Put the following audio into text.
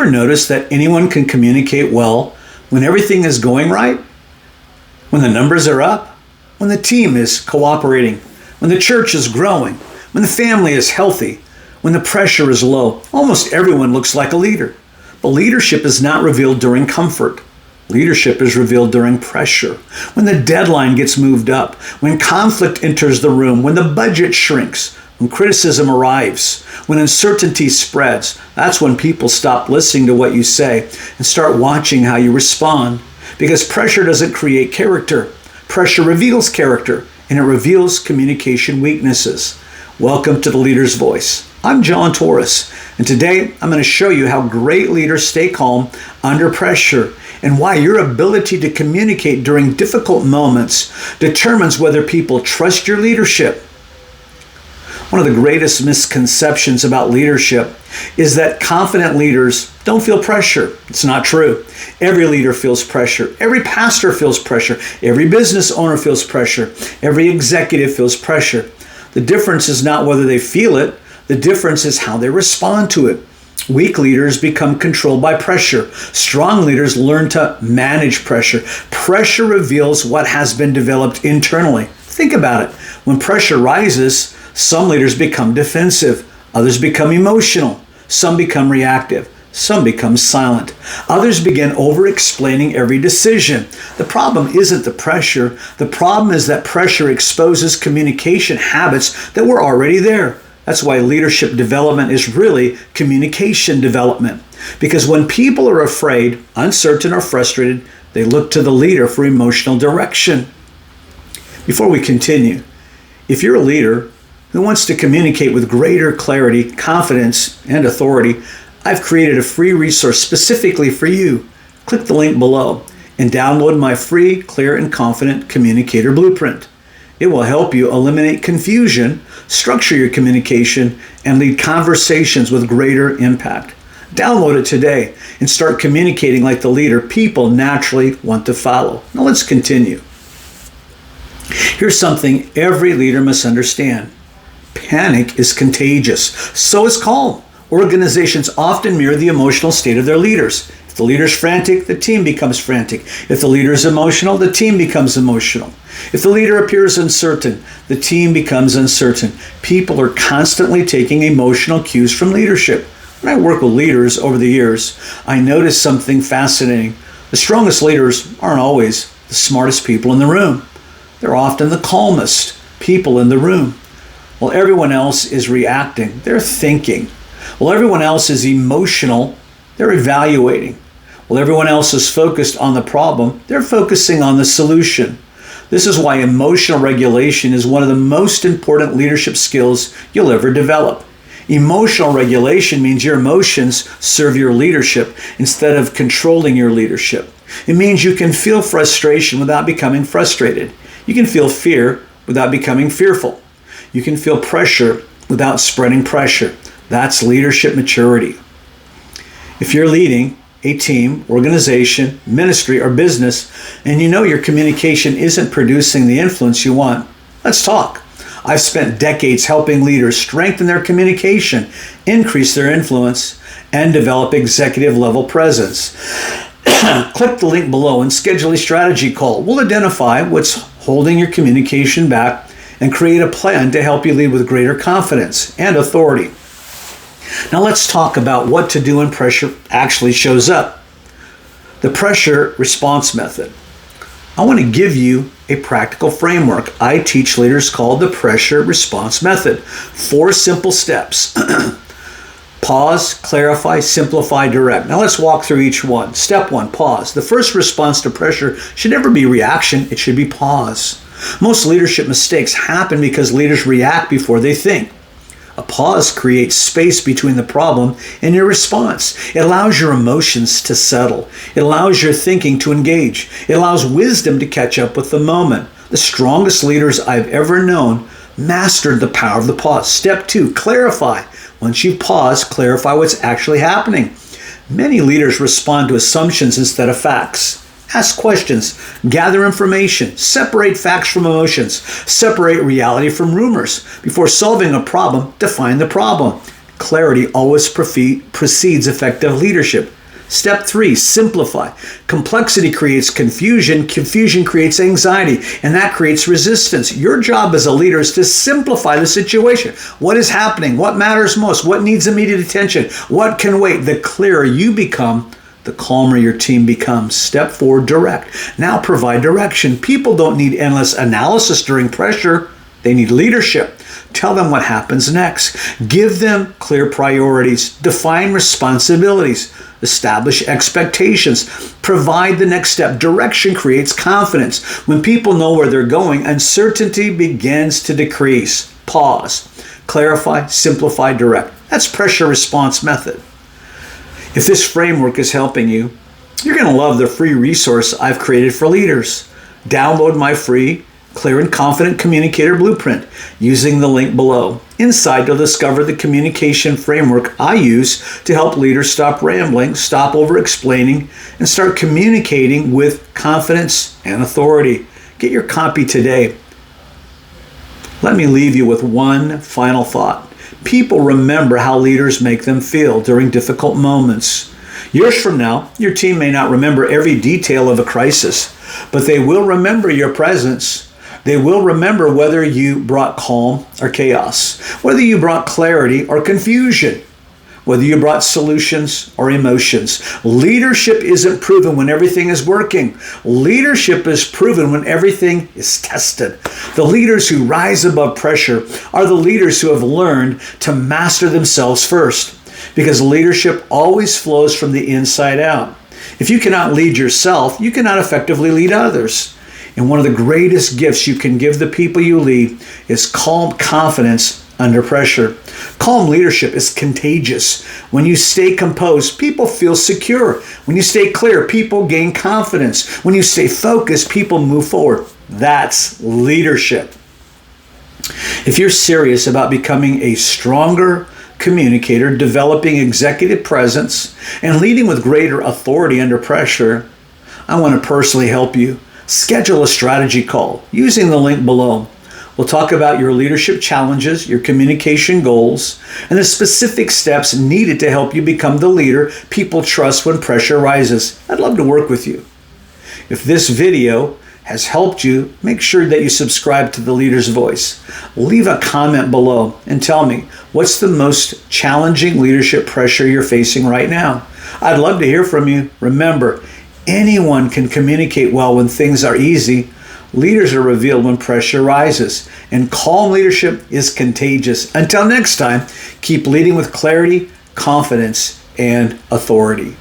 Ever notice that anyone can communicate well when everything is going right? When the numbers are up? When the team is cooperating? When the church is growing? When the family is healthy? When the pressure is low? Almost everyone looks like a leader. But leadership is not revealed during comfort. Leadership is revealed during pressure. When the deadline gets moved up, when conflict enters the room, when the budget shrinks, when criticism arrives, when uncertainty spreads, that's when people stop listening to what you say and start watching how you respond. Because pressure doesn't create character. Pressure reveals character, and it reveals communication weaknesses. Welcome to the Leader's Voice. I'm John Torres, and today I'm going to show you how great leaders stay calm under pressure and why your ability to communicate during difficult moments determines whether people trust your leadership. One of the greatest misconceptions about leadership is that confident leaders don't feel pressure. It's not true. Every leader feels pressure. Every pastor feels pressure. Every business owner feels pressure. Every executive feels pressure. The difference is not whether they feel it. The difference is how they respond to it. Weak leaders become controlled by pressure. Strong leaders learn to manage pressure. Pressure reveals what has been developed internally. Think about it. When pressure rises, some leaders become defensive. Others become emotional. Some become reactive. Some become silent. Others begin over-explaining every decision. The problem isn't the pressure. The problem is that pressure exposes communication habits that were already there. That's why leadership development is really communication development. Because when people are afraid, uncertain, or frustrated, they look to the leader for emotional direction. Before we continue, if you're a leader who wants to communicate with greater clarity, confidence, and authority, I've created a free resource specifically for you. Click the link below and download my free, clear, and confident communicator blueprint. It will help you eliminate confusion, structure your communication, and lead conversations with greater impact. Download it today and start communicating like the leader people naturally want to follow. Now let's continue. Here's something every leader must understand. Panic is contagious. So is calm. Organizations often mirror the emotional state of their leaders. If the leader's frantic, the team becomes frantic. If the leader is emotional, the team becomes emotional. If the leader appears uncertain, the team becomes uncertain. People are constantly taking emotional cues from leadership. When I work with leaders over the years, I notice something fascinating. The strongest leaders aren't always the smartest people in the room. They're often the calmest people in the room. While everyone else is reacting, they're thinking. While everyone else is emotional, they're evaluating. While everyone else is focused on the problem, they're focusing on the solution. This is why emotional regulation is one of the most important leadership skills you'll ever develop. Emotional regulation means your emotions serve your leadership instead of controlling your leadership. It means you can feel frustration without becoming frustrated. You can feel fear without becoming fearful. You can feel pressure without spreading pressure. That's leadership maturity. If you're leading a team, organization, ministry, or business, and you know your communication isn't producing the influence you want, let's talk. I've spent decades helping leaders strengthen their communication, increase their influence, and develop executive level presence. Click the link below and schedule a strategy call. We'll identify what's holding your communication back and create a plan to help you lead with greater confidence and authority. Now let's talk about what to do when pressure actually shows up. The pressure response method. I want to give you a practical framework I teach leaders called the pressure response method. 4 simple steps. Pause, clarify, simplify, direct. Now let's walk through each one. Step 1, pause. The first response to pressure should never be reaction, it should be pause. Most leadership mistakes happen because leaders react before they think. A pause creates space between the problem and your response. It allows your emotions to settle. It allows your thinking to engage. It allows wisdom to catch up with the moment. The strongest leaders I've ever known mastered the power of the pause. Step 2, clarify. Once you pause, clarify what's actually happening. Many leaders respond to assumptions instead of facts. Ask questions, gather information, separate facts from emotions, separate reality from rumors. Before solving a problem, define the problem. Clarity always precedes effective leadership. Step 3, simplify. Complexity creates confusion. Confusion creates anxiety, and that creates resistance. Your job as a leader is to simplify the situation. What is happening? What matters most? What needs immediate attention? What can wait? The clearer you become, the calmer your team becomes. Step 4, direct. Now provide direction. People don't need endless analysis during pressure. They need leadership. Tell them what happens next. Give them clear priorities. Define responsibilities. Establish expectations. Provide the next step. Direction creates confidence. When people know where they're going, uncertainty begins to decrease. Pause. Clarify, simplify, direct. That's pressure response method. If this framework is helping you, you're going to love the free resource I've created for leaders. Download my free Clear and Confident Communicator Blueprint using the link below. Inside, you'll discover the communication framework I use to help leaders stop rambling, stop over-explaining, and start communicating with confidence and authority. Get your copy today. Let me leave you with one final thought. People remember how leaders make them feel during difficult moments. Years from now, your team may not remember every detail of a crisis, but they will remember your presence. They will remember whether you brought calm or chaos, whether you brought clarity or confusion, whether you brought solutions or emotions. Leadership isn't proven when everything is working. Leadership is proven when everything is tested. The leaders who rise above pressure are the leaders who have learned to master themselves first, because leadership always flows from the inside out. If you cannot lead yourself, you cannot effectively lead others. And one of the greatest gifts you can give the people you lead is calm confidence under pressure. Calm leadership is contagious. When you stay composed, people feel secure. When you stay clear, people gain confidence. When you stay focused, people move forward. That's leadership. If you're serious about becoming a stronger communicator, developing executive presence, and leading with greater authority under pressure, I want to personally help you. Schedule a strategy call using the link below. We'll talk about your leadership challenges, your communication goals, and the specific steps needed to help you become the leader people trust when pressure rises. I'd love to work with you. If this video has helped you, make sure that you subscribe to The Leader's Voice. Leave a comment below and tell me, what's the most challenging leadership pressure you're facing right now? I'd love to hear from you. Remember, anyone can communicate well when things are easy. Leaders are revealed when pressure rises, and calm leadership is contagious. Until next time, keep leading with clarity, confidence, and authority.